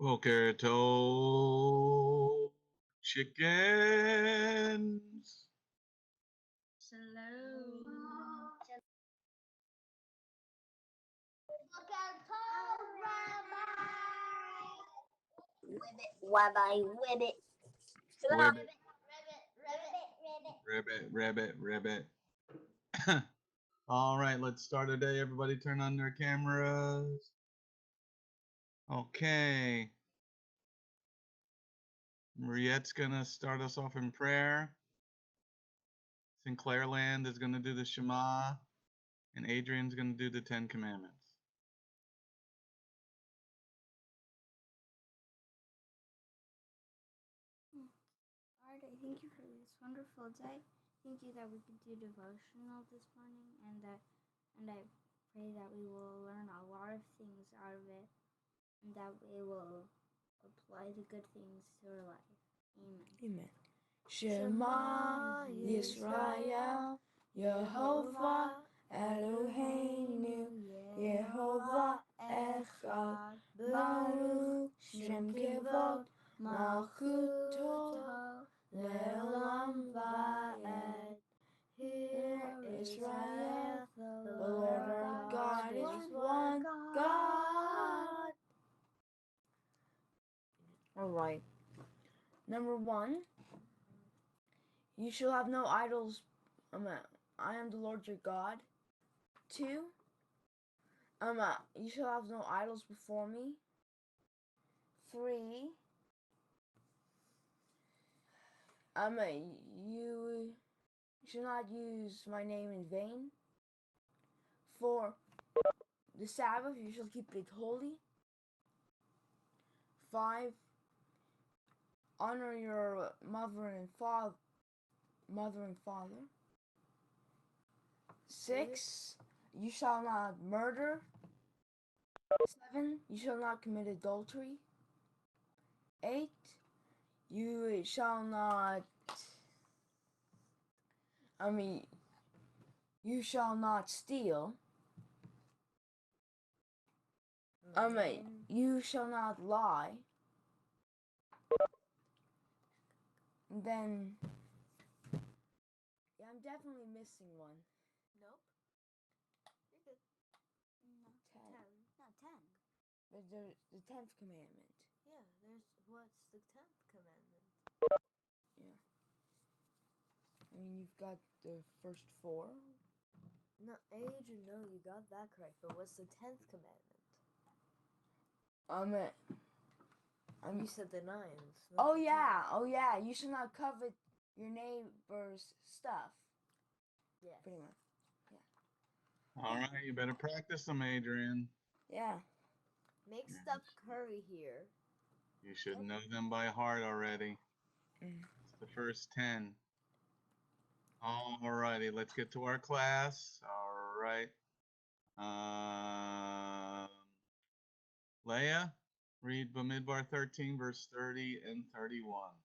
Poker toe chickens. Shalom. Ribbit. Ribbit, ribbit, ribbit. All right, let's start our day. Everybody turn on their cameras. Okay. Mariette's going to start us off in prayer. Sinclair Land is going to do the Shema. And Adrian's going to do the 10 Commandments. Lord, I thank you for this wonderful day. Thank you that we could do devotional this morning, and I pray that we will learn a lot of things out of it, and that we will apply the good things to our life. Amen. Amen. Shema Yisrael, Yehovah Eloheinu, Yehovah Echad, Baruch Shem Kevod, Malchuto, Le'olam Va'ed. Hear Israel, the Lord our God is one God. All right. Number 1. You shall have no idols. I am the Lord your God. 2. You shall have no idols before me. 3. You shall not use my name in vain. 4. The Sabbath you shall keep it holy. 5. Honor your mother and father. 6. You shall not murder. 7. You shall not commit adultery. 8. You shall not steal. You shall not lie. And then I'm definitely missing one. Nope. You're good. No, 10. Not 10. But there's the 10th commandment. Yeah, what's the 10th commandment? Yeah. You've got the first 4. No, Adrian, no, you got that correct. But what's the 10th commandment? You said the 9th. Oh yeah. You shall not covet your neighbor's stuff. Yeah. Pretty much. Yeah. All right, you better practice them, Adrian. Yeah. Make stuffed curry here. You should know them by heart already. It's the first 10. All righty, let's get to our class. All right. Leah, read Bamidbar 13, verse 30 and 31.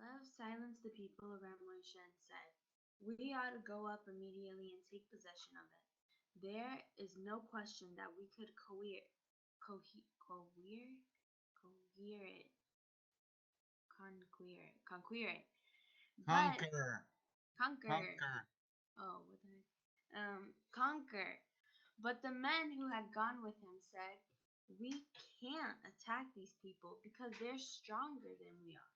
Lev silenced the people around Moshe and said, "We ought to go up immediately and take possession of it. There is no question that we could conquer it. Conquer. Oh, what the heck? Conquer. But the men who had gone with him said, "We can't attack these people because they're stronger than we are."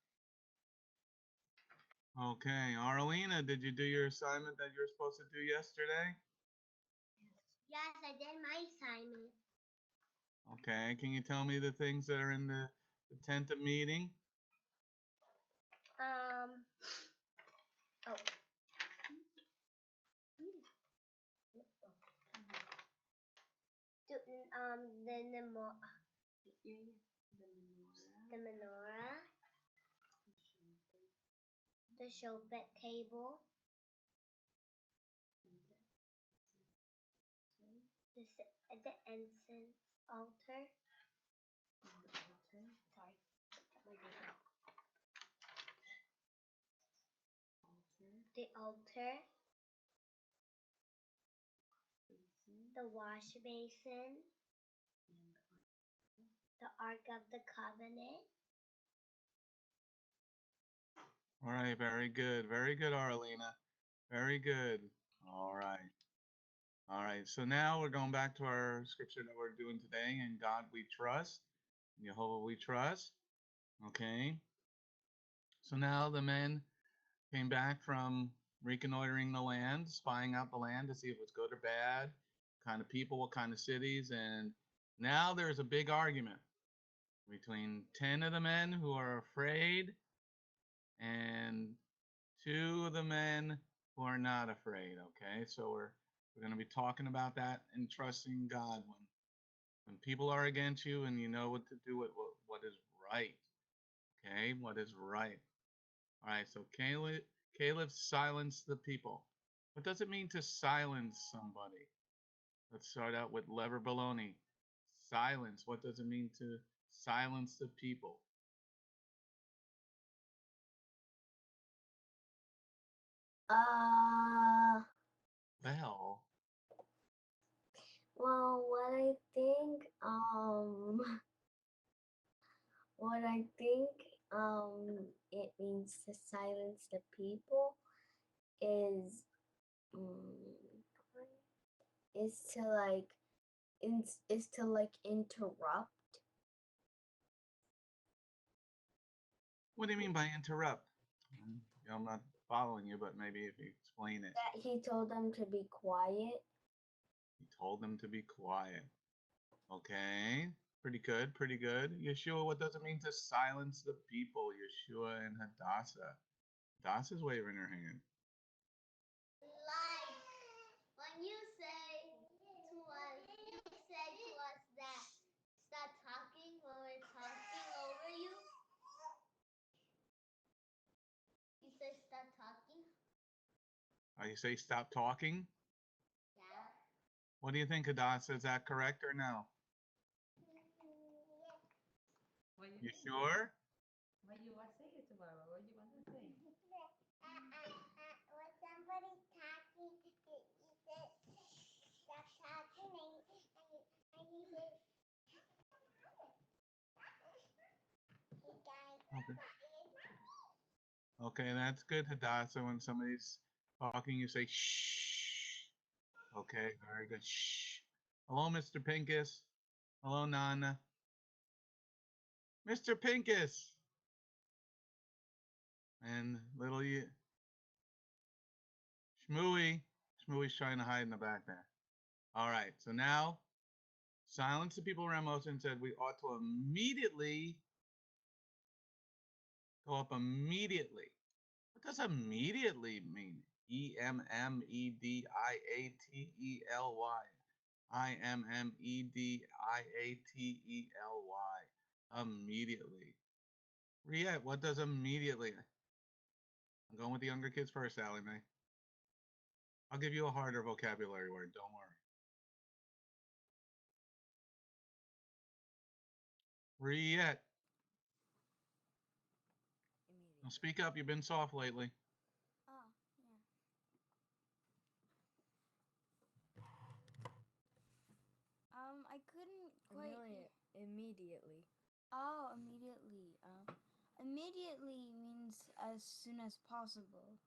Okay, Arlena, did you do your assignment that you were supposed to do yesterday? Yes, I did my assignment. Okay, can you tell me the things that are in the tent of meeting? The menorah, the shofet table, the incense altar. Sorry. The altar, the wash basin, the Ark of the Covenant. All right, very good. Very good, Arlena. Very good. All right. All right. So now we're going back to our scripture that we're doing today. In God we trust. In Jehovah we trust. Okay. So now the men came back from reconnoitering the land, spying out the land to see if it was good or bad, what kind of people, what kind of cities. And now there's a big argument between 10 of the men who are afraid and 2 of the men who are not afraid. Okay, so we're going to be talking about that and trusting God when people are against you and you know what to do, what is right. Okay, what is right. All right, so Caleb silenced the people. What does it mean to silence somebody? Let's start out with Lever Baloney. Silence. What does it mean to silence the people? Well, Well, what I think, it means to silence the people is, is to like, is to like interrupt. what do you mean by interrupt? I'm not following you, but maybe if you explain it. That he told them to be quiet. He told them to be quiet. Okay, pretty good, pretty good. Yeshua, what does it mean to silence the people? Yeshua and Hadassah. Hadassah's waving her hand. Like when you say to us that stop talking when we're talking over you. You say stop talking. You say stop talking? Yeah. What do you think, Hadassah? Is that correct or no? You sure? What you want to say it tomorrow? What you want to say? When somebody's talking, you say stop talking, and you say. Okay. Okay, that's good, Hadassah. When somebody's talking, you say shh. Okay, very good. Shh. Hello, Mr. Pincus. Hello, Nana. Mr. Pincus. And little Shmooey. Shmooey's trying to hide in the back there. All right, so now silence the people around Moses and said we ought to immediately go up immediately. What does immediately mean? Emmediately. Immediately. Immediately. Riette, what does immediately? I'm going with the younger kids first, Allie Mae. I'll give you a harder vocabulary word, don't worry. Riette. Now speak up, you've been soft lately. Oh, yeah. I couldn't quite. Immediately. Oh, immediately. Immediately means as soon as possible.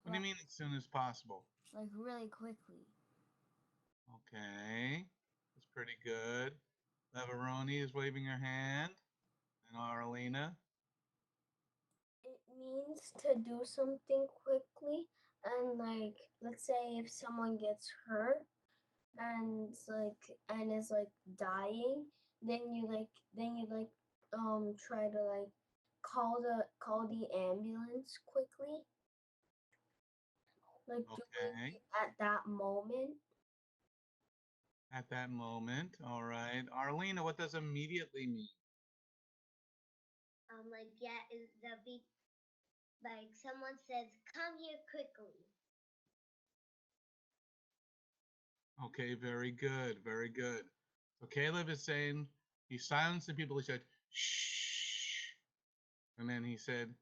What do you mean as soon as possible? Like really quickly. Okay, that's pretty good. Leveroni is waving her hand. And Arlena. It means to do something quickly, and like, let's say if someone gets hurt and is like dying, then you try to like call the ambulance quickly, like doing Okay. it at that moment. At that moment. All right. Arlena, what does immediately mean? Like, yeah, the be like someone says, "Come here quickly." Okay, very good. Very good. So Caleb is saying he silenced the people. He said, shh. And then he said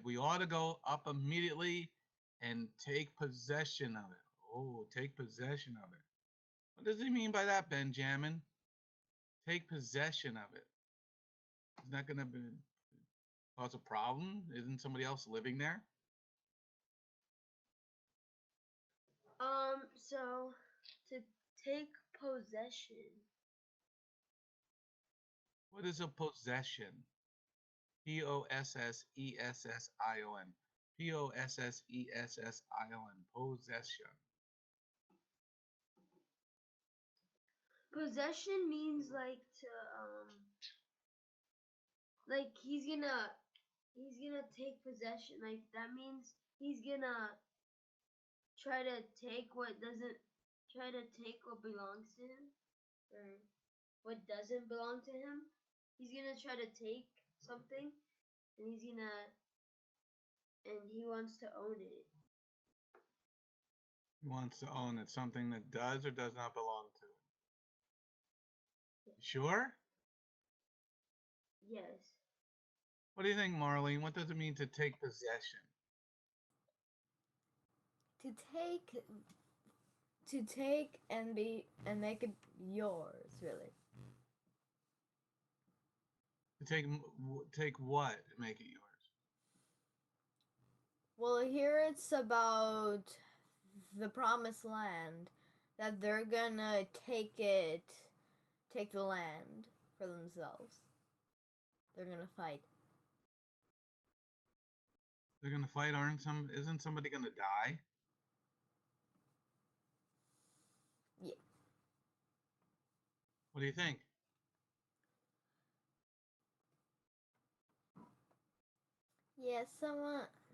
we ought to go up immediately and take possession of it. Oh, take possession of it. What does he mean by that, Benjamin? Take possession of it. Isn't that going to cause a problem? Isn't somebody else living there? So to take possession. What is a possession? Possession. Possession. Possession. Possession means like to like he's gonna take possession. Like that means he's gonna try to take what belongs to him or what doesn't belong to him. He's gonna try to take something and he wants to own it. He wants to own it. Something that does or does not belong to him. Sure? Yes. What do you think, Marlene? What does it mean to take possession? To take and make it yours, really. To take what and make it yours? Well, here it's about the promised land, that they're gonna take the land for themselves. They're gonna fight. They're gonna fight, isn't somebody gonna die? Yeah. What do you think? Yeah,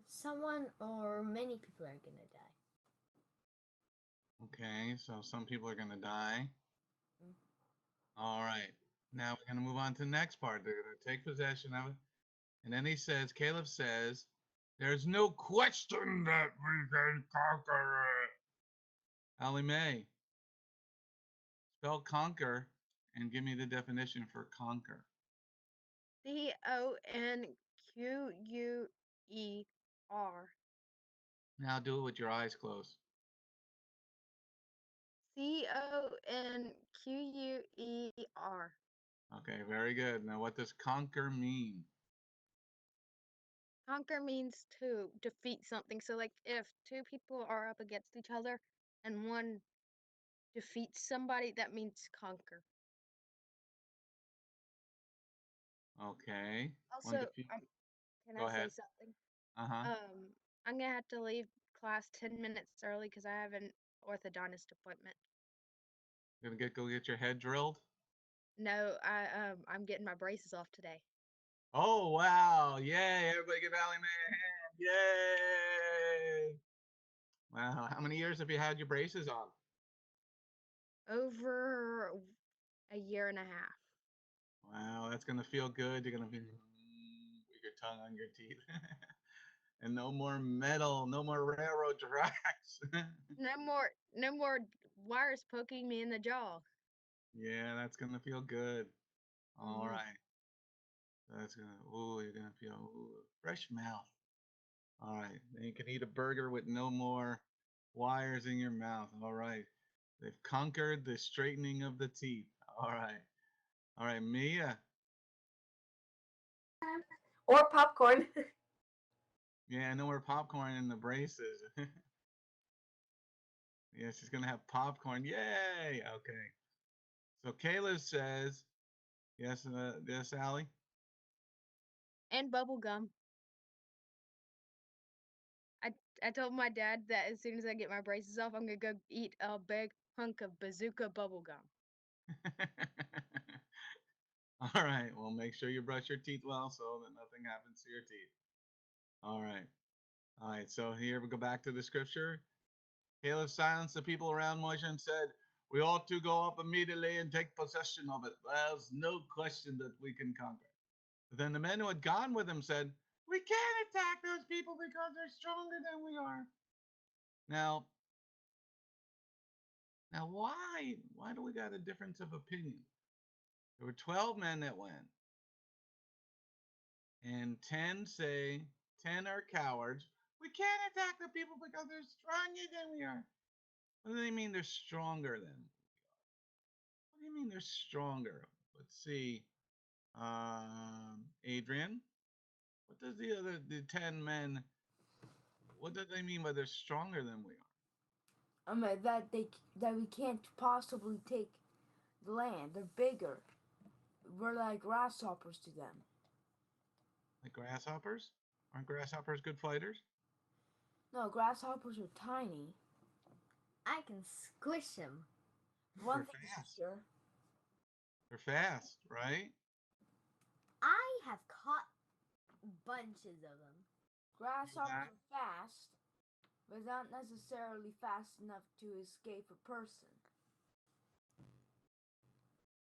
someone or many people are gonna die. Okay, so some people are gonna die. All right. Now we're gonna move on to the next part. They're gonna take possession of it. And then Caleb says, there's no question that we can conquer it. Allie Mae, spell conquer and give me the definition for conquer. CONQUER. Now do it with your eyes closed. CONQUER. Okay, very good. Now what does conquer mean? Conquer means to defeat something. So like if two people are up against each other and one defeats somebody, that means conquer. Okay. Also, Can I ahead. say something? Uh-huh. I'm gonna have to leave class 10 minutes early because I have an orthodontist appointment. Gonna go get your head drilled? No, I'm getting my braces off today. Oh wow. Yay. Everybody give Allie Mae a hand. Yay. Wow. How many years have you had your braces on? Over a year and a half. Wow, that's gonna feel good. You're gonna be with your tongue on your teeth. And no more metal, no more railroad tracks. No more wires poking me in the jaw. Yeah, that's gonna feel good. All Mhm. right. That's gonna, ooh, you're gonna feel fresh mouth. All right. Then you can eat a burger with no more wires in your mouth. All right. They've conquered the straightening of the teeth. All right. All right, Mia. Or popcorn. Yeah, no more popcorn in the braces. Yeah, she's gonna have popcorn. Yay! Okay. So Kayla says, yes, yes, Allie. And bubble gum. I told my dad that as soon as I get my braces off, I'm gonna go eat a big hunk of bazooka bubble gum. All right. Well, make sure you brush your teeth well so that nothing happens to your teeth. All right. All right. So here we go back to the scripture. Caleb silenced the people around Moshe and said, we ought to go up immediately and take possession of it. There's no question that we can conquer. But then the men who had gone with him said, we can't attack those people because they're stronger than we are. Now why? Why do we got a difference of opinion? There were 12 men that went. And 10 say, 10 are cowards. We can't attack the people because they're stronger than we are. What do they mean they're stronger than? What do you mean they're stronger? Let's see. Adrian, what does the 10 men, what do they mean by they're stronger than we are? That we can't possibly take the land. They're bigger. We're like grasshoppers to them. Like grasshoppers? Aren't grasshoppers good fighters? No, grasshoppers are tiny. I can squish him. One They're thing is fast. for sure. They're fast, right? I have caught bunches of them. Grasshoppers That- are fast, but not necessarily fast enough to escape a person.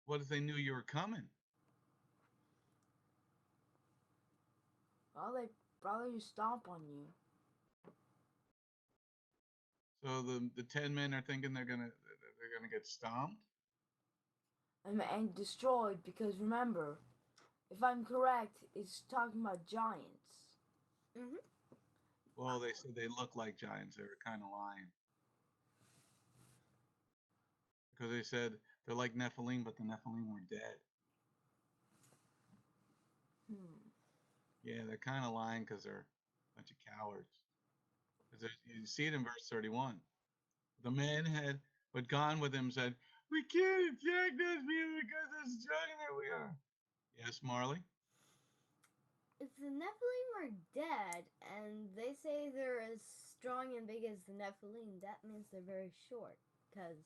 What if they knew you were coming? Well, they probably stomp on you. So the 10 men are thinking they're gonna get stomped? And destroyed, because remember, if I'm correct, it's talking about giants. Well, they said they look like giants. They were kind of lying. Because they said they're like Nephilim, but the Nephilim were dead. Yeah, they're kind of lying because they're a bunch of cowards. You see it in verse 31. The men had gone with him said, "We can't attack those people because they're stronger than we are." Yes, Marley? If the Nephilim are dead and they say they're as strong and big as the Nephilim, that means they're very short. Because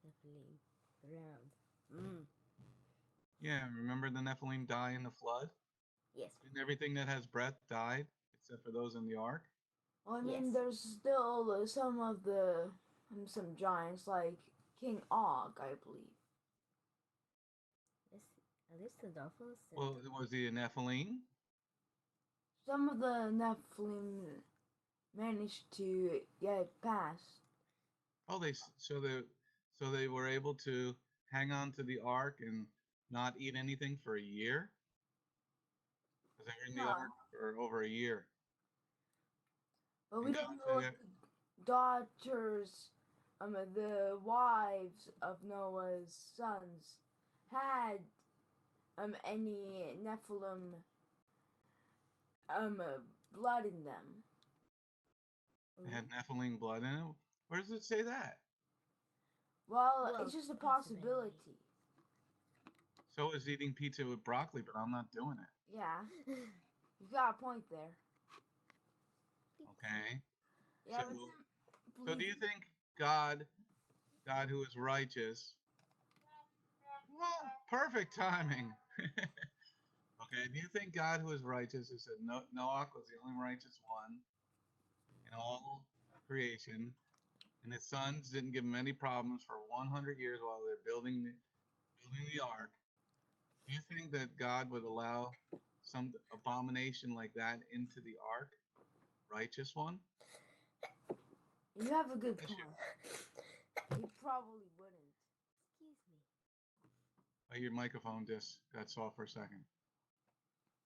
Nephilim, round. Yeah, remember the Nephilim die in the flood? Yes. And everything that has breath died, except for those in the ark? Well, I mean, Yes. there's still some of some giants, like King Og, I believe. At least the dolphins. Well, was he a Nephilim? Some of the Nephilim managed to get past. Oh, so they were able to hang on to the ark and not eat anything for a year? Because they were in the No. ark for over a year. But we And don't God know said, if the daughters, the wives of Noah's sons, had any Nephilim blood in them. It had Nephilim blood in it. Where does it say that? Well, Well, it's just a possibility. possibility. So is eating pizza with broccoli, but I'm not doing it. Yeah, you got a point there. Okay. Yeah, So do you think God who is righteous? Well, perfect timing. Okay. Do you think God who is righteous, who said Noah was the only righteous one in all creation, and his sons didn't give him any problems for 100 years while they're building the ark? Do you think that God would allow some abomination like that into the ark? Righteous one? you have a good Yes, point. He probably wouldn't. Excuse me. Oh, your microphone just got soft for a second.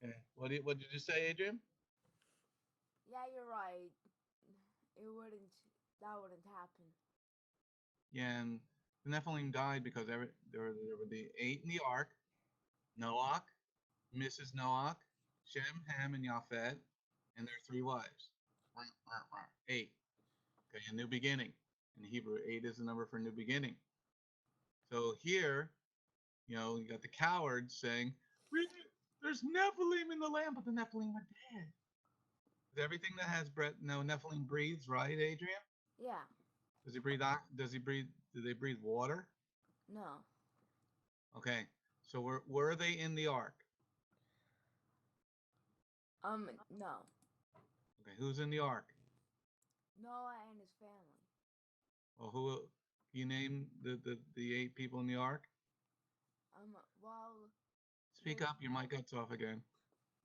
Okay. What did you say, Adrian? Yeah, you're right. That wouldn't happen. Yeah, and the Nephilim died because there were the 8 in the ark: Noach, Mrs. Noach, Shem, Ham, and Japhet, and their 3 wives. 8. Okay, a new beginning. In Hebrew, 8 is the number for new beginning. So here, you got the cowards saying, "There's Nephilim in the land," but the Nephilim are dead. Everything that has breath, no, Nephilim breathes, right, Adrian? Yeah. Does he breathe? Do they breathe water? No. Okay. So were they in the ark? No. Okay. Who's in the ark? Noah and his family. Well, who? You name the 8 people in the ark? Well, Speak up. Your mic cuts off again.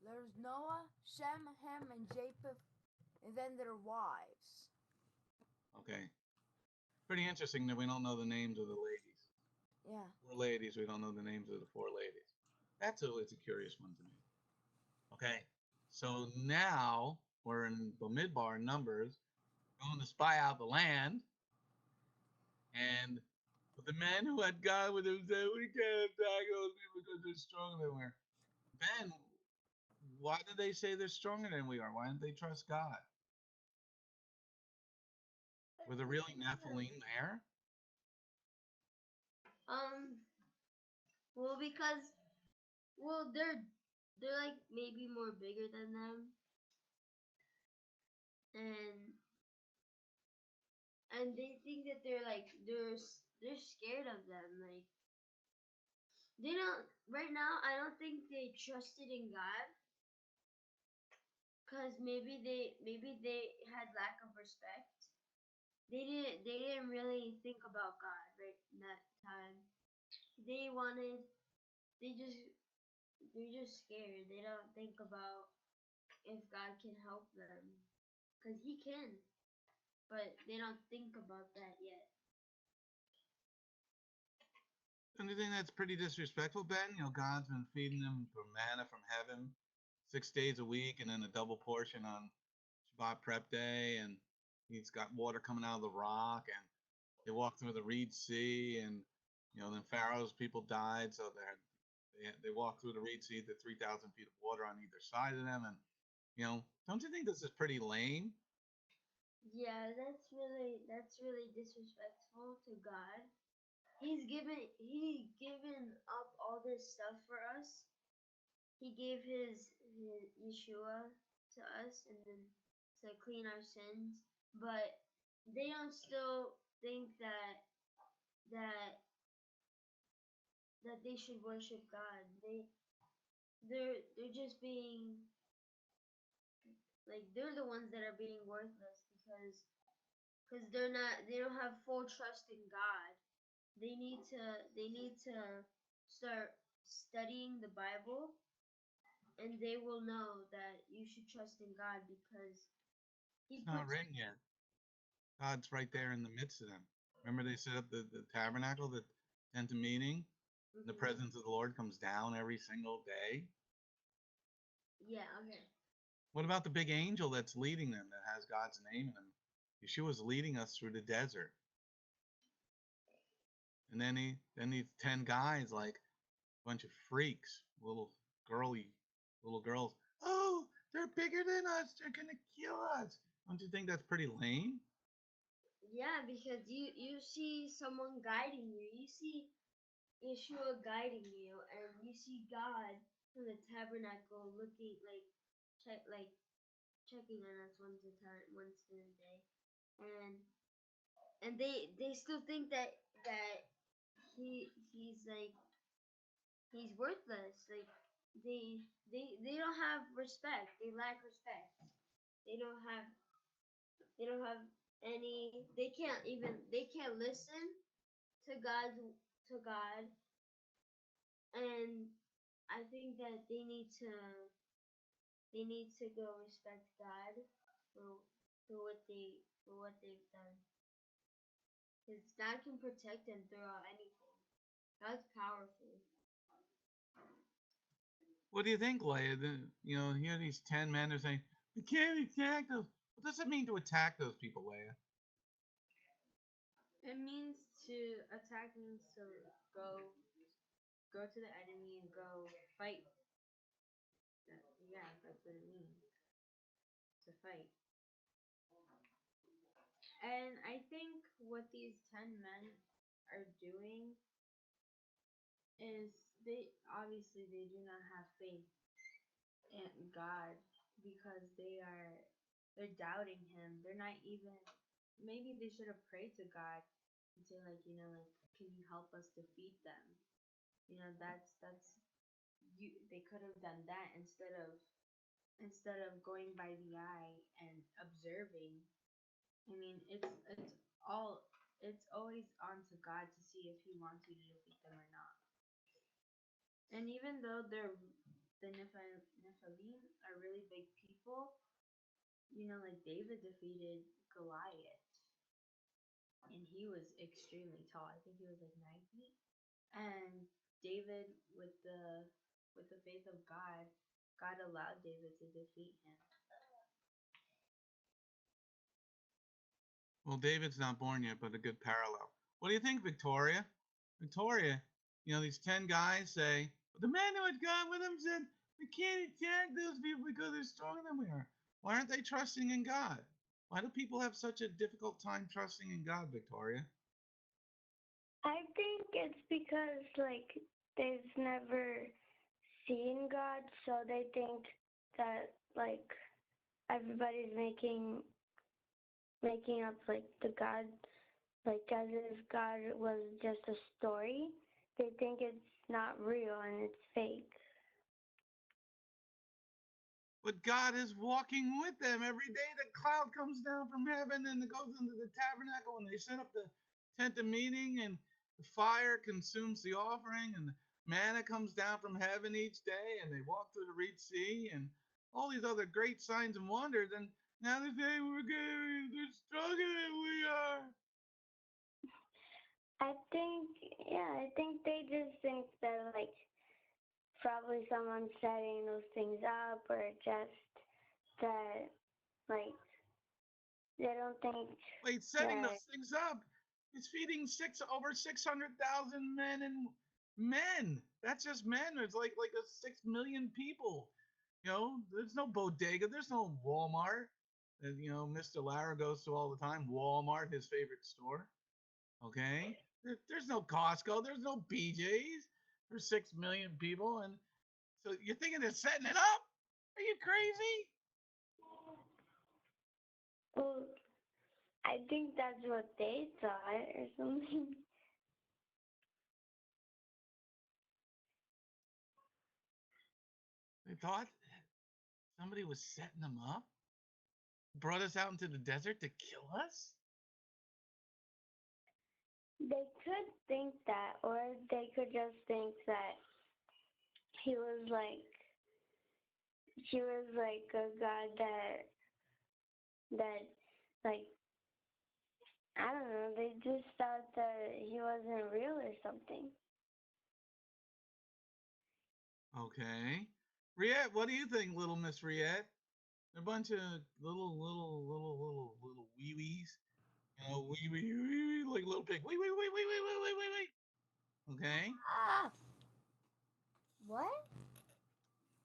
there's Noah, Shem, Ham, and Japheth, and then their wives. Okay. Pretty interesting that we don't know the names of the ladies. Yeah. 4 ladies. We don't know the names of the 4 ladies. It's a curious one to me. Okay. So now we're in Bamidbar, Numbers, going to spy out the land. And but the men who had God with him said, "We can't attack those people because they're stronger than we are." Ben, why did they say they're stronger than we are? Why didn't they trust God? Were there really Nephilim there? Well, because they're like maybe more bigger than them, and they think that they're scared of them. Like they don't right now. I don't think they trusted in God, cause maybe they had lack of respect. They didn't really think about God right in that time. They wanted they just they're just scared. They don't think about if God can help them, cause He can, but they don't think about that yet. Don't you think that's pretty disrespectful, Ben? You know, God's been feeding them from manna from heaven 6 days a week and then a double portion on Shabbat prep day. And he's got water coming out of the rock. And they walked through the Reed Sea. And, you know, then Pharaoh's people died. So they walked through the Reed Sea, the 3,000 feet of water on either side of them. And, you know, don't you think this is pretty lame? Yeah, that's really disrespectful to God. He given up all this stuff for us. He gave his Yeshua to us and then to clean our sins. But they don't still think that that they should worship God. They're just being like they're the ones that are being worthless because they don't have full trust in God. They need to start studying the Bible, and they will know that you should trust in God because He It's not puts. written yet. God's right there in the midst of them. Remember they set up the tabernacle, the tent of meeting? The Mhm. presence of the Lord comes down every single day. Yeah. Okay. What about the big angel that's leading them that has God's name in him? Yeshua's leading us through the desert. And then these 10 guys, like a bunch of freaks, little girls. Oh, they're bigger than us. They're gonna kill us. Don't you think that's pretty lame? Yeah, because you see someone guiding you. You see Yeshua guiding you, and you see God from the tabernacle looking like checking on us once in a day, and they still think that he's worthless. Like they don't have respect. They lack respect. They don't have they don't have any. They can't listen to God, and I think that they need to go respect God for for what they've done. Because God can protect them throughout anything. God's powerful. What do you think, Leia? You know, here these 10 men are saying, we can't attack those. What does it mean to attack those people, Leia? It means to attack means to go to the enemy and go fight. Yeah, that's what it means to fight. And I think what these 10 men are doing is they do not have faith in God because they're doubting him. They're not even maybe they should have prayed to God and say like, like can you help us defeat them? That's you they could have done that instead of going by the eye and observing. I mean, it's always on to God to see if he wants you to defeat them or not. And even though the Nephilim are really big people, like David defeated Goliath, and he was extremely tall. I think he was like 9 feet. And David, with the faith of God, God allowed David to defeat him. Well, David's not born yet, but a good parallel. What do you think, Victoria? Victoria, these 10 guys say, but the man who had gone with him said, we can't attack those people because they're stronger than we are. Why aren't they trusting in God? Why do people have such a difficult time trusting in God, Victoria? I think it's because like they've never seen God, so they think that like everybody's making up like the God, like as if God was just a story. They think it's not real and it's fake. But God is walking with them every day. The cloud comes down from heaven and it goes into the tabernacle, and they set up the tent of meeting, and the fire consumes the offering, and the manna comes down from heaven each day, and they walk through the Red Sea, and all these other great signs and wonders. And now they say they're stronger than we are. I think they just think that like probably someone's setting those things up, or just that like they don't think Wait, setting that. those things up. He's feeding over 600,000 men. That's just men. There's like 6 million people. There's no bodega. There's no Walmart. That, Mr. Lara goes to all the time. Walmart, his favorite store. Okay. There's no Costco. There's no BJ's. There's 6 million people, and so you're thinking they're setting it up? Are you crazy? Well, I think that's what they thought or something. They thought somebody was setting them up, brought us out into the desert to kill us. They could think that, or they could just think that he was like a god that like I don't know. They just thought that he wasn't real or something. Okay. Riette, what do you think, little Miss Riette? They're a bunch of little wee wees. Wee, like little pig. Wee. Okay. Ah. What?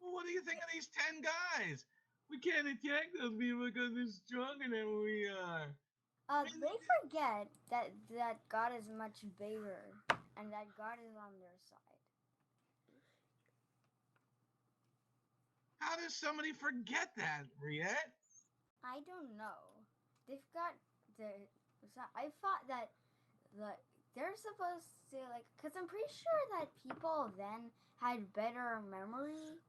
Well, what do you think of these 10 guys? We can't attack those people because they're stronger than we are. They forget that God is much bigger and that God is on their side. How does somebody forget that, Riette? I don't know. They've got I thought that they're supposed to because I'm pretty sure that people then had better memory,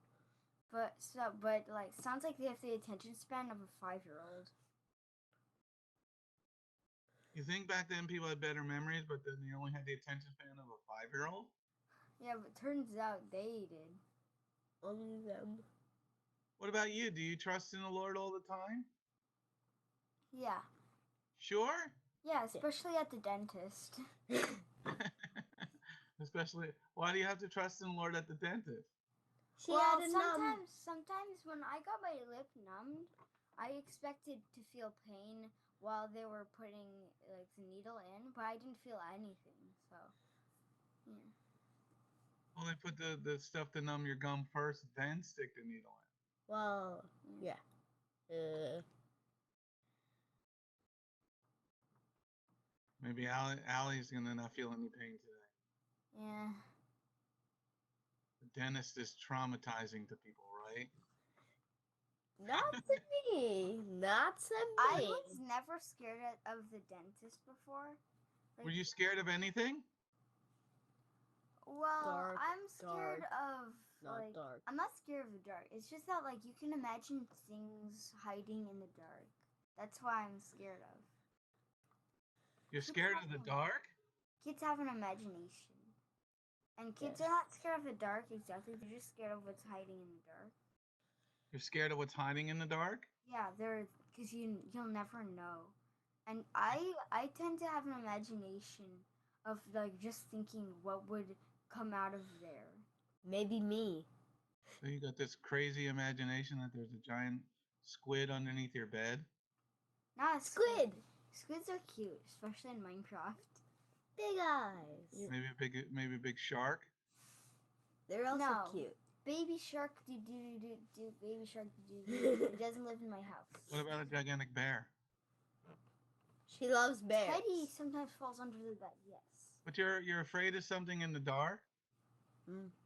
but sounds like they have the attention span of a 5-year-old. You think back then people had better memories, but then they only had the attention span of a 5-year-old? Yeah, but turns out they did. Only them. What about you? Do you trust in the Lord all the time? Yeah. Sure? Yeah, especially at the dentist. Especially, why do you have to trust in the Lord at the dentist? Well, sometimes when I got my lip numbed, I expected to feel pain while they were putting the needle in, but I didn't feel anything. So, yeah. Well, they put the stuff to numb your gum first, then stick the needle in. Well, yeah. Maybe Allie's gonna not feel any pain today. Yeah. The dentist is traumatizing to people, right? Not to me. Not to I me. was never scared of the dentist before. Were you scared of anything? Well, Dark, I'm scared of Not dark. I'm not scared of the dark. It's just that you can imagine things hiding in the dark. That's why I'm scared of. You're scared of the dark? Kids have an imagination. And kids Yes. are not scared of the dark exactly. They're just scared of what's hiding in the dark. You're scared of what's hiding in the dark? Yeah, because you'll never know. And I tend to have an imagination of just thinking what would come out of there. Maybe me. So you got this crazy imagination that there's a giant squid underneath your bed? Not a Squid. Squids are cute, especially in Minecraft. Big eyes. Maybe a big shark. They're also No. cute. Baby shark, baby shark, It doesn't live in my house. What about a gigantic bear? She loves bears. Teddy sometimes falls under the bed. Yes. But you're afraid of something in the dark?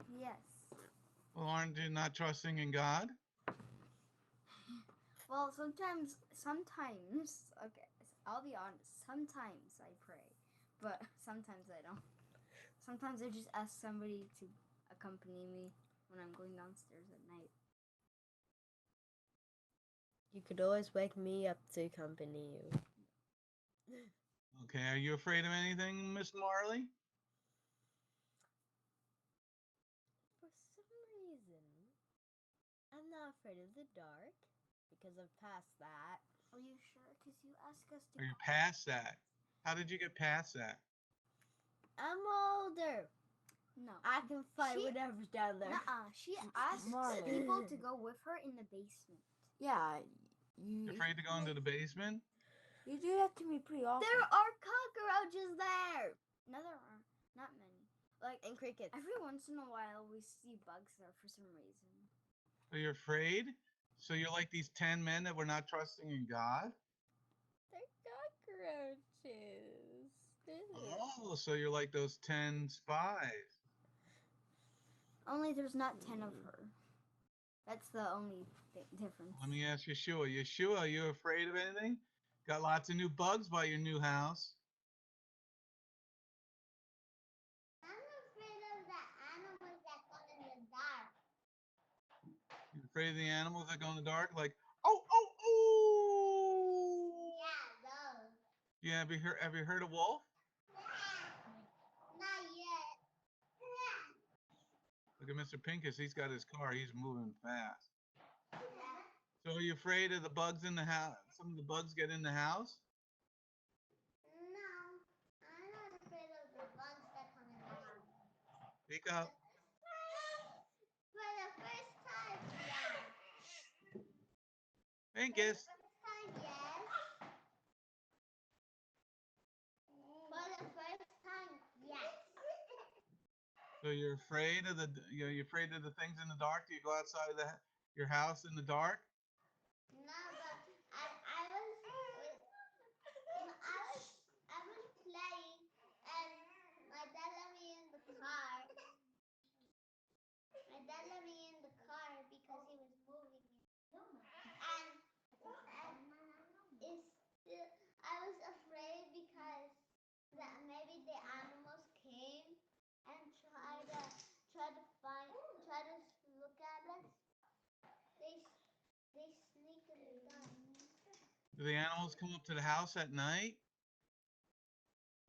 Yes. Well, aren't you not trusting in God? Well, sometimes, okay, I'll be honest, sometimes I pray, but sometimes I don't. Sometimes I just ask somebody to accompany me when I'm going downstairs at night. You could always wake me up to accompany you. Okay, are you afraid of anything, Miss Marley? For some reason, I'm not afraid of the dark because I've passed that. Are you sure? Because you asked us to. Are you past that? How did you get past that? I'm older. No. I can fight whatever's down there. She asked Marley. people to go with her in the basement. Yeah, You're afraid to go into the basement? you do that to me pretty often. There are cockroaches there. No, there are not many. Like And crickets. every once in a while, we see bugs there for some reason. So you're afraid? So you're like these 10 men that were not trusting in God? They're cockroaches. Oh, so you're like those 10 spies. Only there's not 10 of her. That's the only difference. Let me ask Yeshua. Yeshua, are you afraid of anything? Got lots of new bugs by your new house. I'm afraid of the animals that go in the dark. You afraid of the animals that go in the dark? Like, oh, oh, oh! Yeah, those. Yeah, have you heard a wolf? Not yet. Look at Mr. Pincus. He's got his car. He's moving fast. So are you afraid of the bugs in the house? Some of the bugs get in the house? No, I'm not afraid of the bugs that come in the house. Speak up. For the first time, yeah. Pincus. First time, yes. For the first time, yes. So you're afraid of you're afraid of the things in the dark? Do you go outside of your house in the dark? No, but I was playing, and my dad let me in the car. My dad let me in the car because he was moving it. And I was afraid because maybe the animals came and try to look at us. They sneak in the dark. Do the animals come up to the house at night?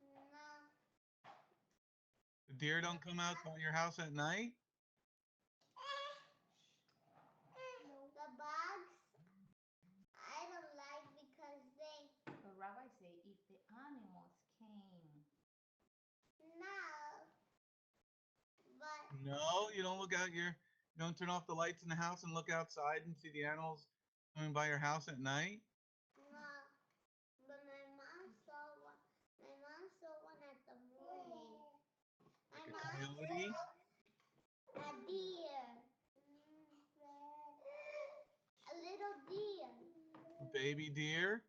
No. The deer don't come out by your house at night? The bugs, I don't like because they. But Rabbi say if the animals came. No. But. No, you don't look out you don't turn off the lights in the house and look outside and see the animals coming by your house at night? No. But my mom saw one. My mom saw one at the morning. My Like a mom coyote? saw a deer. A little deer. A baby deer?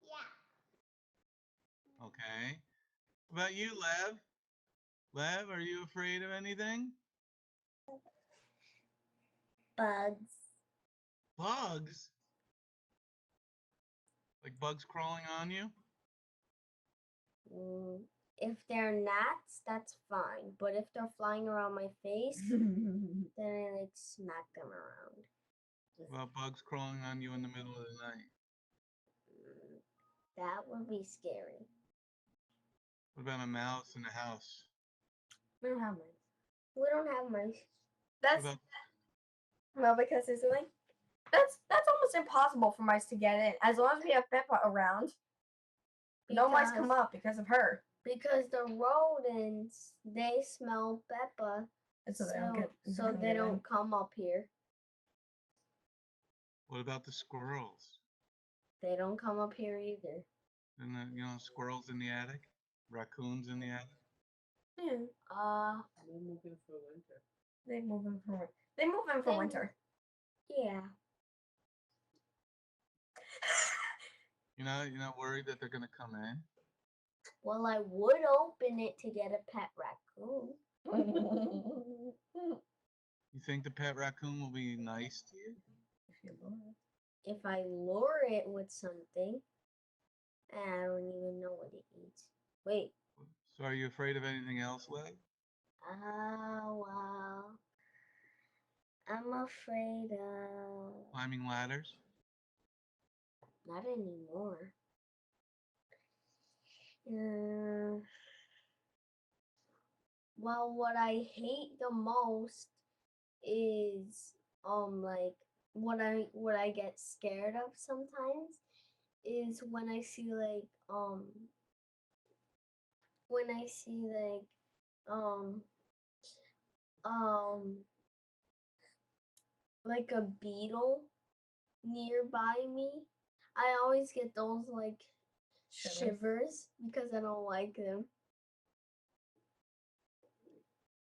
Yeah. Okay. What about you, Lev? Lev, are you afraid of anything? Bugs. Bugs? Like bugs crawling on you? If they're gnats, that's fine. But if they're flying around my face, then I like smack them around. What about bugs crawling on you in the middle of the night? That would be scary. What about a mouse in the house? We don't have mice. We don't have mice. What about Well, because it's like that's almost impossible for mice to get in. As long as we have Peppa around, no mice come up because of her. Because the rodents, they smell Peppa, And so they don't get. so they don't come up here. what about the squirrels? They don't come up here either. And squirrels in the attic, raccoons in the attic. Yeah. They move in for winter. They move in for winter. Yeah. You're not worried that they're gonna come in. Well, I would open it to get a pet raccoon. You think the pet raccoon will be nice to you? If I lure it with something, I don't even know what it eats. Wait. So are you afraid of anything else, Lev? Well, I'm afraid of... Climbing ladders? Not anymore. Well, what I hate the most is like what I get scared of sometimes is when I see like a beetle nearby me. I always get those like shivers because I don't like them.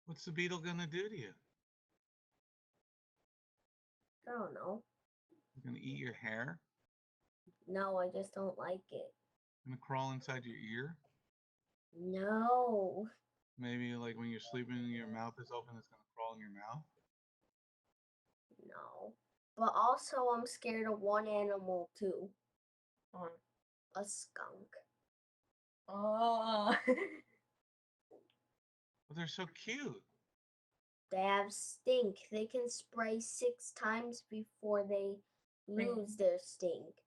What's the beetle gonna do to you? I don't know. It's gonna eat your hair? No, I just don't like it. Gonna crawl inside your ear? No. Maybe like when you're sleeping and your mouth is open, it's gonna crawl in your mouth? No. But also I'm scared of one animal too. A skunk. Oh. Well, they're so cute. They have stink. They can spray 6 times before they lose their stink.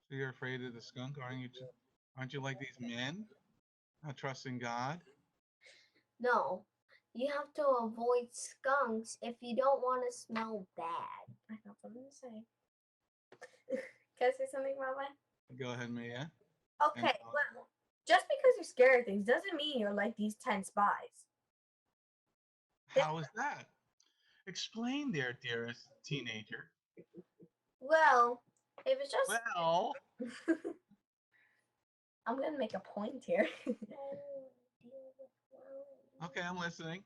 So you're afraid of the skunk, aren't you? Aren't you like these men? Not trusting God? No. You have to avoid skunks if you don't want to smell bad. I have something to say. Can I say something about that? Go ahead, Mia. Okay, well, just because you're scared of things doesn't mean you're like these 10 spies. How is that? Explain there, dearest teenager. Well, if it's just... Well, I'm going to make a point here. okay, I'm listening.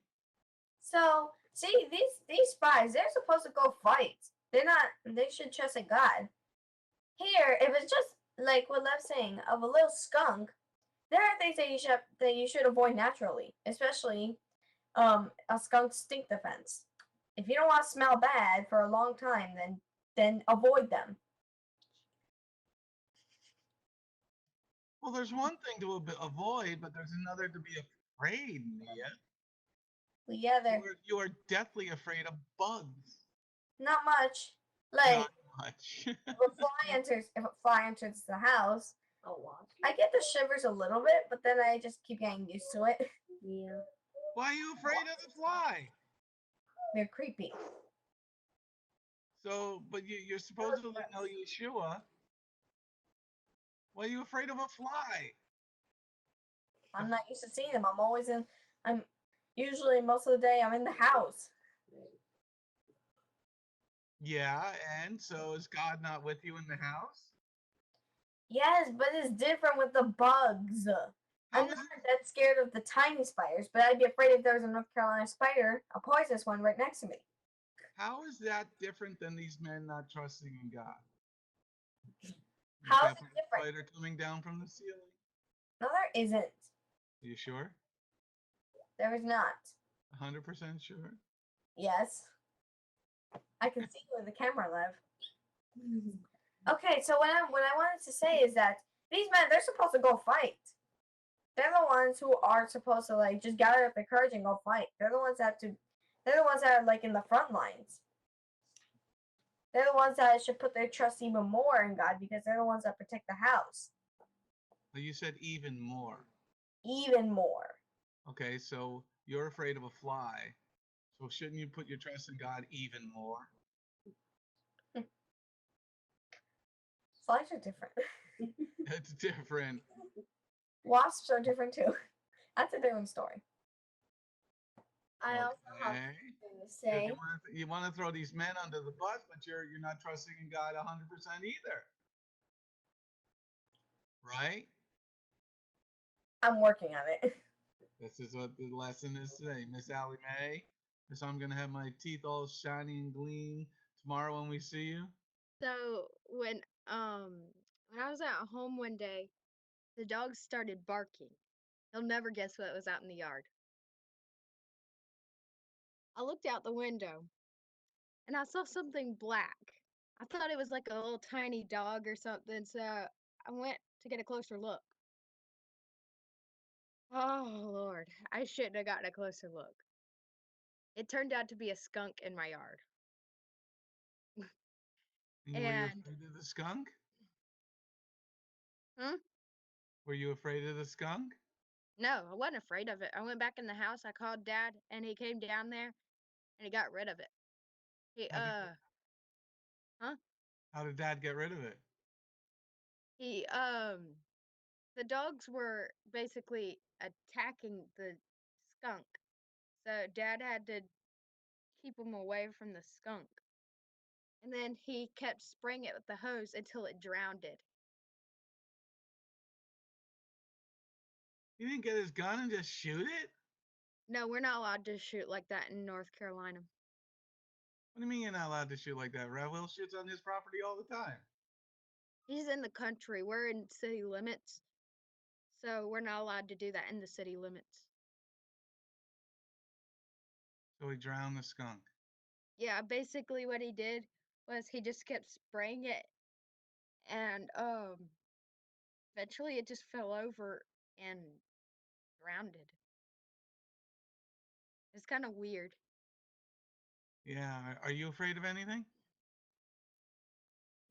So, see, these spies, they're supposed to go fight. They should trust in God. Here, if it's just like what Lev's saying of a little skunk, there are things that you should avoid naturally, especially a skunk's stink defense. If you don't want to smell bad for a long time, then avoid them. Well, there's one thing to avoid, but there's another to be afraid, Mia. Well, yeah, You are deathly afraid of bugs. not much. Like Not much. if a fly enters the house, I get the shivers a little bit, but then I just keep getting used to it. Yeah. Why are you afraid of the fly? They're creepy. So, but you're supposedly know Yeshua. Why are you afraid of a fly? I'm not used to seeing them. I'm usually most of the day I'm in the house. Yeah, and so is God not with you in the house? Yes, but it's different with the bugs. I'm not that scared of the tiny spiders, but I'd be afraid if there was a North Carolina spider, a poisonous one, right next to me. How is that different than these men not trusting in God? How is it different? Spider coming down from the ceiling? No, there isn't. Are you sure? There is not. 100% sure? Yes. I can see you in the camera, Lev. Okay, so what I wanted to say is that these men, they're supposed to go fight. They're the ones who are supposed to like just gather up their courage and go fight. They're the ones that are like in the front lines. They're the ones that should put their trust even more in God because they're the ones that protect the house. Well, you said even more. Even more. Okay, so you're afraid of a fly. So shouldn't you put your trust in God even more? Flies are different. It's different. Wasps are different too. That's a different story. I also have something to say. You want to throw these men under the bus, but you're not trusting in God 100% either. right? I'm working on it. This is what the lesson is today. Miss Allie Mae. So I'm gonna have my teeth all shiny and gleam tomorrow when we see you. So when I was at home one day, the dog started barking. You'll never guess what was out in the yard. I looked out the window and I saw something black. I thought it was like a little tiny dog or something, so I went to get a closer look. Oh Lord, I shouldn't have gotten a closer look. It turned out to be a skunk in my yard. Were you And afraid of the skunk? hmm? Were you afraid of the skunk? No, I wasn't afraid of it. I went back in the house, I called Dad, and he came down there and he got rid of it. He How did, huh? how did Dad get rid of it? He the dogs were basically attacking the skunk. So Dad had to keep them away from the skunk. And then he kept spraying it with the hose until it drowned it. He didn't get his gun and just shoot it? No, we're not allowed to shoot like that in North Carolina. What do you mean you're not allowed to shoot like that? Red Will shoots on his property all the time. He's in the country. We're in city limits. So we're not allowed to do that in the city limits. So he drowned the skunk. Yeah, basically what he did was he just kept spraying it and eventually it just fell over and drowned it. It's kind of weird. Yeah. Are you afraid of anything?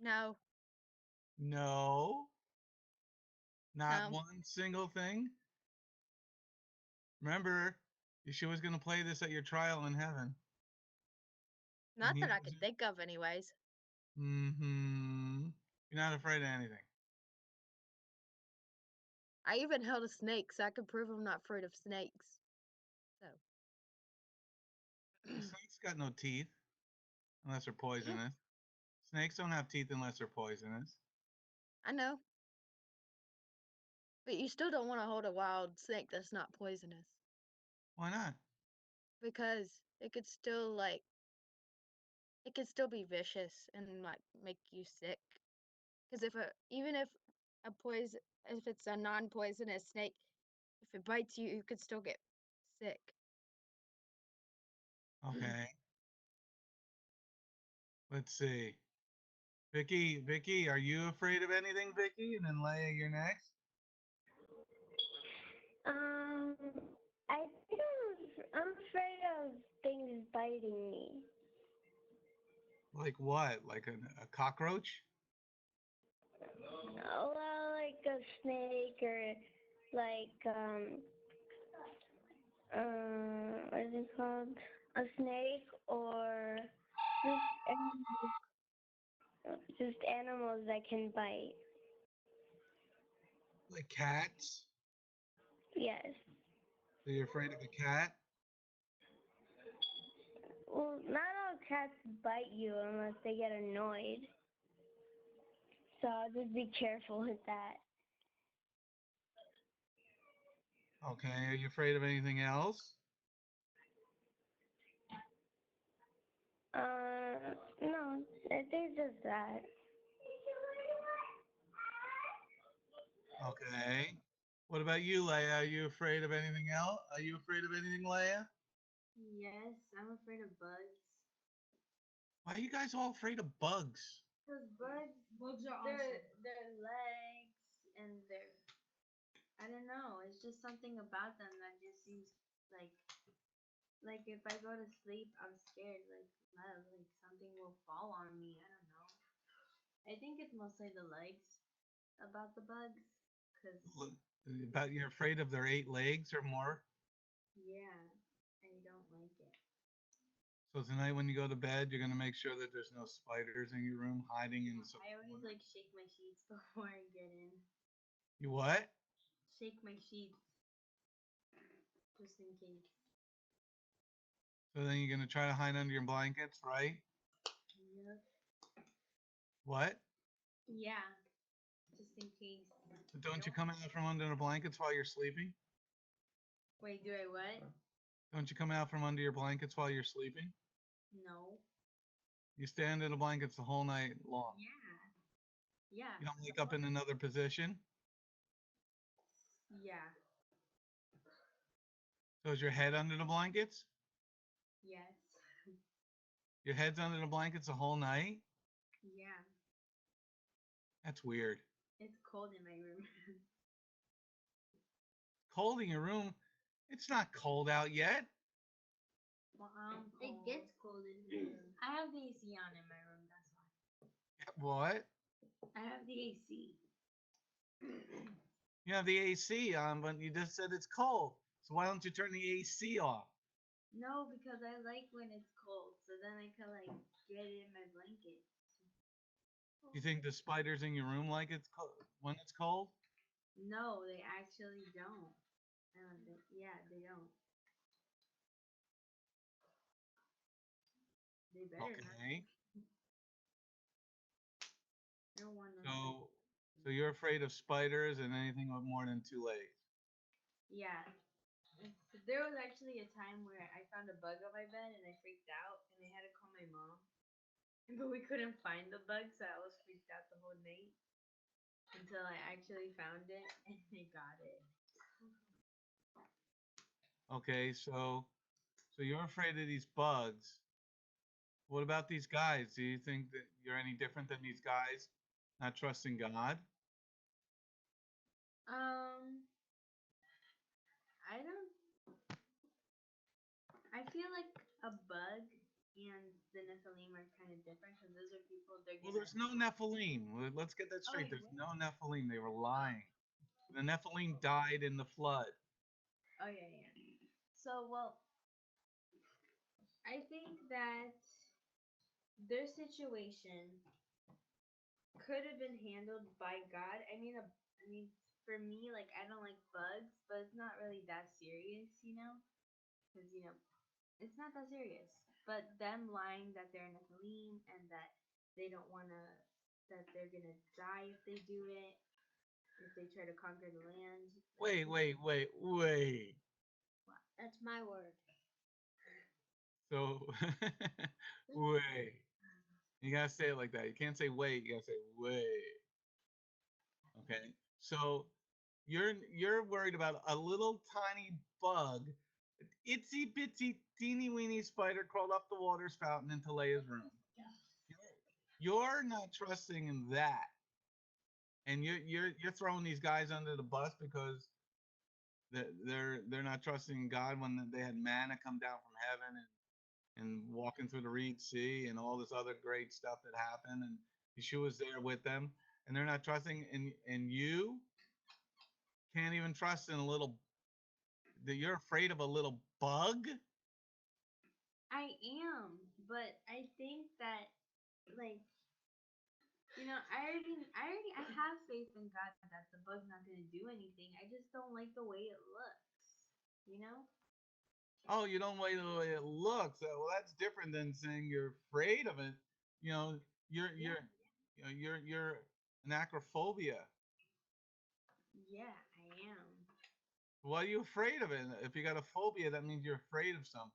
No, No. Not no, one single thing? Remember, Yeshua's going to play this at your trial in heaven. And not he that I knows could it. think of anyways. Mm-hmm. You're not afraid of anything. I even held a snake, so I could prove I'm not afraid of snakes. So, The snake's got no teeth unless they're Mhm. poisonous. Snakes don't have teeth unless they're poisonous. I know. But you still don't want to hold a wild snake that's not poisonous Why not? because it could still be vicious and like make you sick. Because even if if it's a non-poisonous snake, if it bites you, you could still get sick. Okay. Let's see. Vicky, are you afraid of anything, Vicky? And then Leia, you're next. I think I'm afraid of things biting me. Like what? Like a cockroach? Well, like a snake or like what is it called? A snake or just animals that can bite. Like cats? Yes. So you're afraid of a cat? Well, not all cats bite you unless they get annoyed. So I'll just be careful with that. Okay. Are you afraid of anything else? No, I think just that. Okay. What about you, Leia? Are you afraid of anything else? Are you afraid of anything, Leia? Yes, I'm afraid of bugs. Why are you guys all afraid of bugs? Because bugs are their legs and their, I don't know, it's just something about them that just seems like if I go to sleep, I'm scared, like something will fall on me. I don't know. I think it's mostly the legs about the bugs, cause About you're afraid of their 8 legs or more? yeah, I don't like it. So tonight when you go to bed, you're gonna make sure that there's no spiders in your room hiding in some I always corner. shake my sheets before I get in. You what? Shake my sheets just in case. So then you're gonna try to hide under your blankets, right? Yep. What? Yeah, just just in case. Don't you come out from under the blankets while you're sleeping? Wait, do I what? Don't you come out from under your blankets while you're sleeping? No. You stay under the blankets the whole night long. Yeah. You don't wake up in another position? Yeah. So is your head under the blankets? Yes. Your head's under the blankets the whole night? Yeah. That's weird. It's cold in my room. Cold in your room? It's not cold out yet. Well, It gets cold in here. I have the AC on in my room, that's why. What? I have the AC. You have the AC on, but you just said it's cold. So why don't you turn the AC off? No, because I like when it's cold, so then I can like get in my blanket. You think the spiders in your room like it's cold when it's cold? No, they actually don't. Yeah, they don't. They better not. Okay. I don't want none. So you're afraid of spiders and anything with more than 2 legs. Yeah. There was actually a time where I found a bug on my bed and I freaked out and I had to call my mom. But we couldn't find the bug, so I was freaked out the whole night until I actually found it and I got it. Okay, so you're afraid of these bugs. What about these guys? Do you think that you're any different than these guys not trusting God? I don't. I feel like a bug and the Nephilim are kind of different because those are people. Well, there's no Nephilim. Let's get that straight. There's no Nephilim. They were lying. The Nephilim died in the flood. Oh yeah, yeah. So well, I think that their situation could have been handled by God. I mean, for me, like I don't like bugs, but it's not really that serious, because it's not that serious. But them lying that they're Nephilim and that they don't wanna, that they're gonna die if they do it, if they try to conquer the land. Wait. That's my word. So, wait. You gotta say it like that. You can't say wait. You gotta say wait. Okay. So you're worried about a little tiny bug, itsy bitsy teeny weeny spider crawled up the water spout and into Leia's room. You're not trusting in that, and you're throwing these guys under the bus because they're not trusting in God when they had manna come down from heaven and walking through the Reed Sea and all this other great stuff that happened, and Yeshua's there with them, and they're not trusting in you. Can't even trust in a little. That you're afraid of a little bug. I am, but I think that like I have faith in God that the bug's not gonna do anything. I just don't like the way it looks. Oh, you don't like the way it looks. Well, that's different than saying you're afraid of it. You know, you're an acrophobia. Yeah, I am. Why are you afraid of it? If you got a phobia, that means you're afraid of something.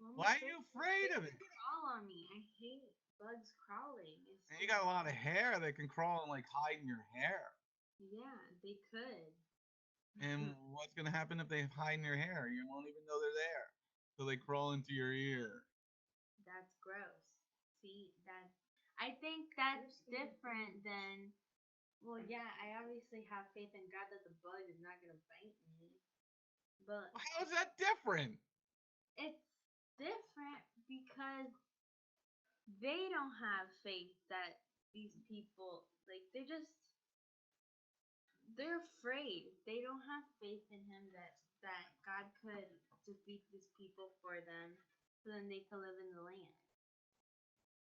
Well, Why are you afraid of it? They crawl on me. I hate bugs crawling. And you got a lot of hair that can crawl and like hide in your hair. Yeah, they could. And what's gonna happen if they hide in your hair? You won't even know they're there. So they crawl into your ear. That's gross. See, I think that's different than. Well, yeah, I obviously have faith in God that the bug is not gonna bite me, but Well, how is that different? it's different because they don't have faith that these people they're afraid. They don't have faith in him that God could defeat these people for them so then they could live in the land.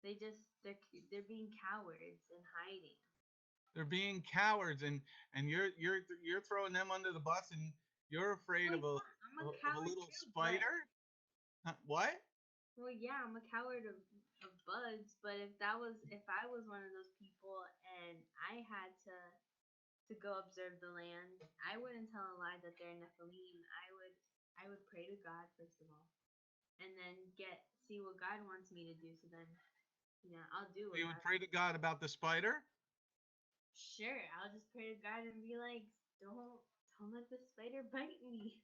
They're being cowards and hiding. They're being cowards, and you're throwing them under the bus, and you're afraid of I'm a a coward little too, spider. What? Well, yeah, I'm a coward of bugs, but if I was one of those people and I had to to go observe the land, I wouldn't tell a lie that they're Nephilim. I would pray to God first of all, and then see what God wants me to do. So then, I'll do what You would God. pray to God about the spider? Sure, I'll just pray to God and be like, don't let the spider bite me.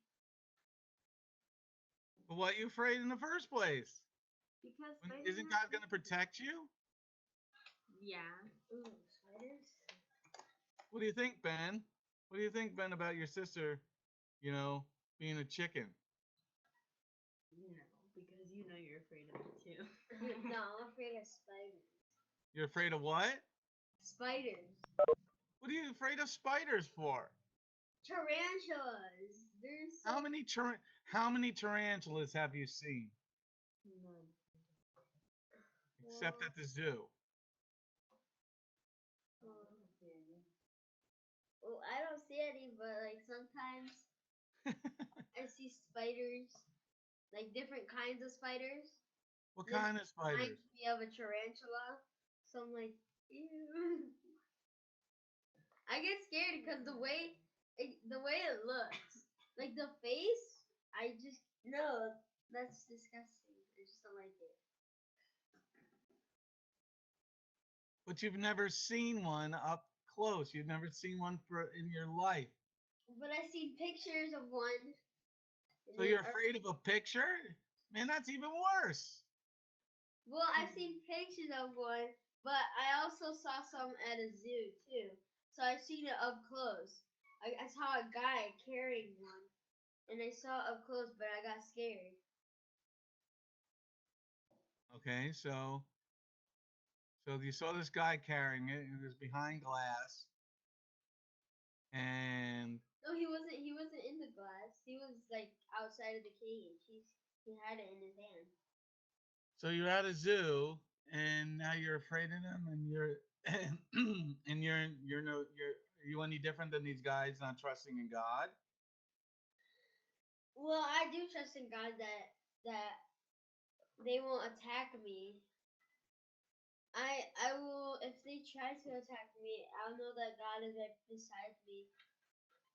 But what are you afraid in the first place? Because Isn't God going to protect you? Yeah. Ooh, spiders. What do you think, Ben? What do you think, Ben, about your sister, being a chicken? No, because you're afraid of it too. No, I'm afraid of spiders. You're afraid of what? Spiders. What are you afraid of spiders for? Tarantulas. There's so How many tarantulas have you seen? None. Except at the zoo. Well, I don't see any, but like sometimes I see spiders, like different kinds of spiders. What kind of spiders? Reminds me of a tarantula. So I'm like, ew. I get scared because the way it looks, like the face, no, that's disgusting. I just don't like it. But you've never seen one up close. You've never seen one in your life. But I seen pictures of one. So you're afraid of a picture? Man, that's even worse. Well, I've seen pictures of one, but I also saw some at a zoo too. So I've seen it up close. I saw a guy carrying one, and I saw it up close, but I got scared. Okay, so you saw this guy carrying it. It was behind glass, and No, he wasn't. He wasn't in the glass. He was like outside of the cage. He had it in his hand. so you're at a zoo, and now you're afraid of them, and are you any different than these guys not trusting in God? Well, I do trust in God that they won't attack me. I will, if they try to attack me, I'll know that God is right beside me,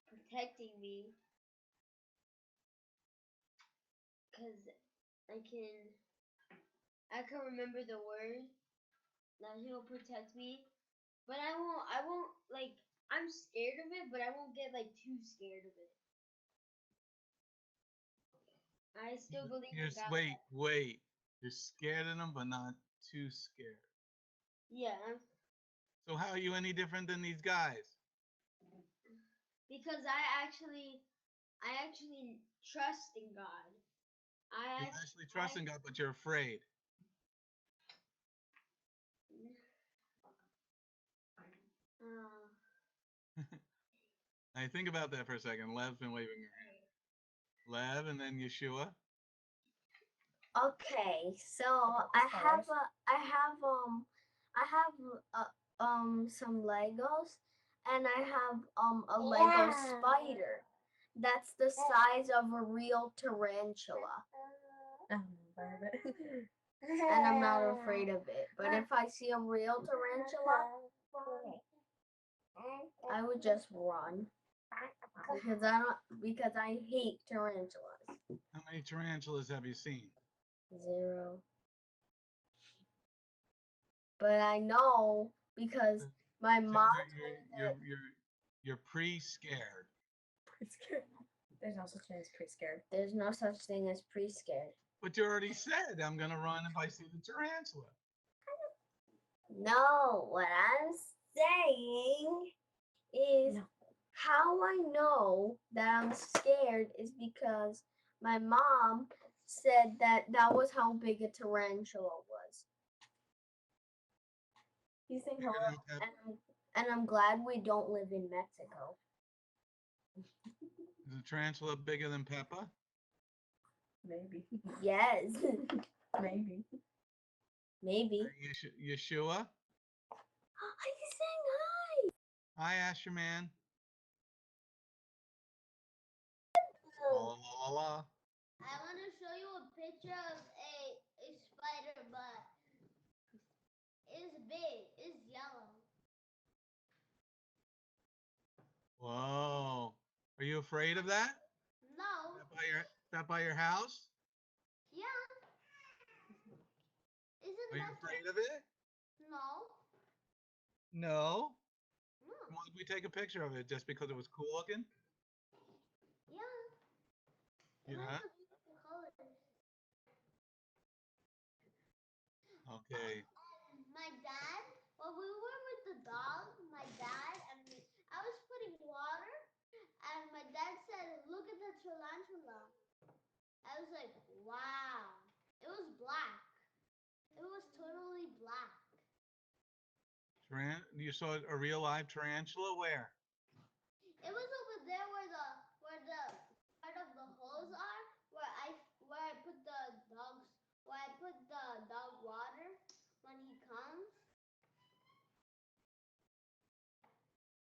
protecting me, cause I can remember the word that He'll protect me, but I won't like I'm scared of it, but I won't get like too scared of it. I still believe in God. Wait. You're scared of them, but not too scared. Yeah, So how are you any different than these guys? because I actually trust in God. You actually trust in God, but you're afraid. I think about that for a second. Lev's been waving her hand. Lev, and then Yeshua. Okay, so I have some Legos, and I have a Lego spider that's the size of a real tarantula. And I'm not afraid of it. But if I see a real tarantula, I would just run. Because I hate tarantulas. How many tarantulas have you seen? 0. But I know because my mom You're pre-scared. Pre-scared. There's no such thing as pre-scared. There's no such thing as pre-scared. But you already said I'm gonna run if I see the tarantula. No, what I'm saying is how I know that I'm scared is because my mom said that was how big a tarantula was. You think and I'm glad we don't live in Mexico. Is a tarantula bigger than Peppa? Maybe. Yes. Maybe. Yeshua? He's saying hi. Hi, Asher man. La, la, la, la. I want to show you a picture of a spider, but it's big. It's yellow. Whoa. Are you afraid of that? No. Is that by your house? Yeah. Isn't Are you that afraid of it? No. No. No. Why did we take a picture of it just because it was cool looking? Yeah. It Yeah. has a beautiful colors. Okay. My dad, when we were with the dog, my dad and me, I was putting water, and my dad said, "Look at the tarantula." I was like, "Wow." It was black. It was totally black. You saw a real live tarantula? Where? It was over there where the part of the holes are, where I put the dog water when he comes.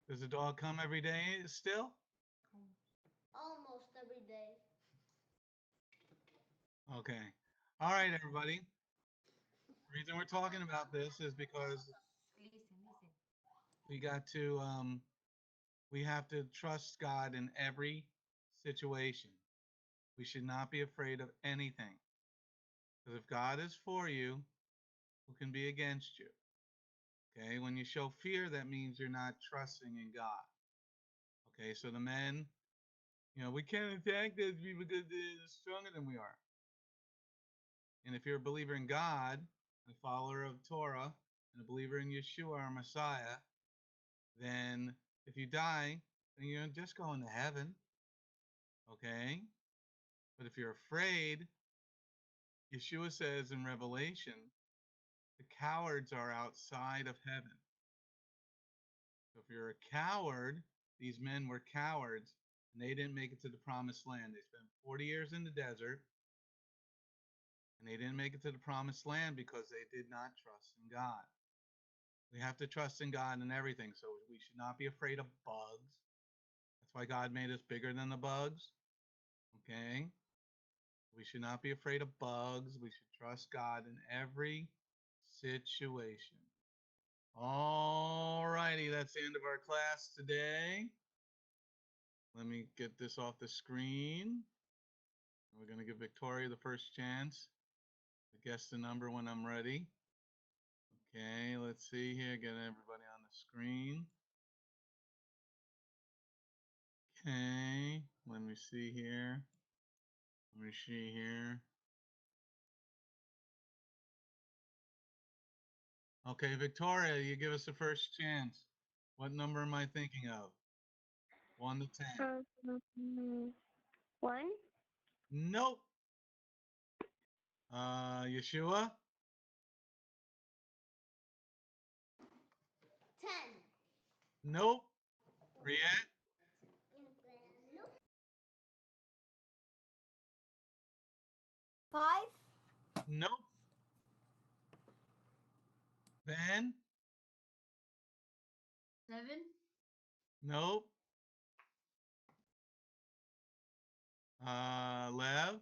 Does the dog come every day still? Almost every day. Okay. All right, everybody. The reason we're talking about this is because we got to we have to trust God in every situation. We should not be afraid of anything. Because if God is for you, who can be against you? Okay, when you show fear, that means you're not trusting in God. Okay, so the men, we can't attack those people because they're stronger than we are. And if you're a believer in God, a follower of Torah, and a believer in Yeshua, our Messiah, then if you die, then you're just going to heaven. Okay? But if you're afraid, Yeshua says in Revelation, the cowards are outside of heaven. So if you're a coward, these men were cowards, and they didn't make it to the promised land. They spent 40 years in the desert, and they didn't make it to the promised land because they did not trust in God. We have to trust in God in everything, so we should not be afraid of bugs. That's why God made us bigger than the bugs. Okay? We should not be afraid of bugs. We should trust God in every situation. All righty, that's the end of our class today. Let me get this off the screen. We're going to give Victoria the first chance to guess the number when I'm ready. Okay, let's see here. Get everybody on the screen. Okay, let me see here. Let me see here. Okay, Victoria, you give us the first chance. What number am I thinking of? 1 to 10. 1. Nope. Yeshua? 10. Nope. Riette? Nope. 5. Nope. Ben? 7. Nope. Lev?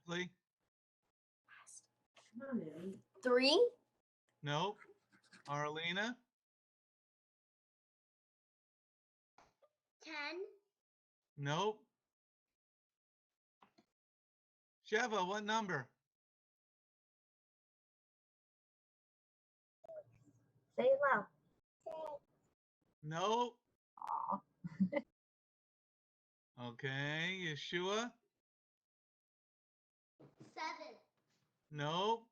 Quickly? 3. Nope. Arlena? 10. Nope. Sheva, what number? Say it loud. Nope. Aw. Okay. Yeshua? 7. Nope.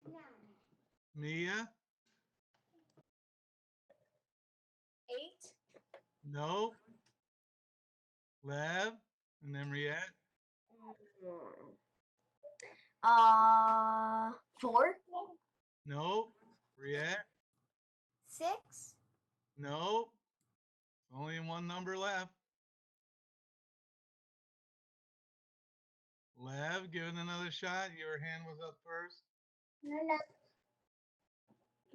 9. Mia? 8. Nope. Lev? And then Riette? 4. Nope. Riette? 6. Nope. Only one number left. Lev, give it another shot. Your hand was up first.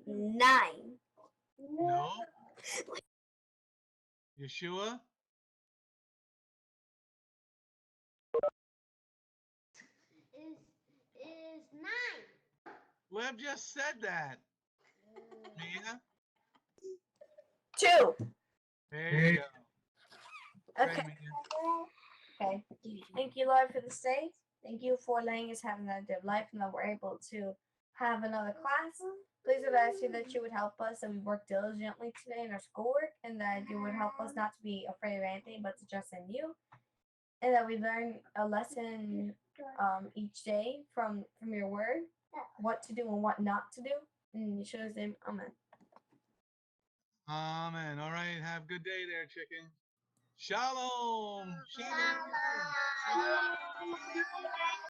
9. Nope. Yeshua? Is 9. Web just said that. Mia? 2. There you go. Okay. Great, Mia. Okay. Thank you, Lord, for this day. Thank you for letting us have another day of life and that we're able to have another class. Please, would ask you that you would help us, that we work diligently today in our schoolwork, and that you would help us not to be afraid of anything but to trust in you, and that we learn a lesson each day from your word, what to do and what not to do. In Yeshua's name, amen. Amen. All right. Have a good day there, chicken. Shalom. Shalom. Shalom.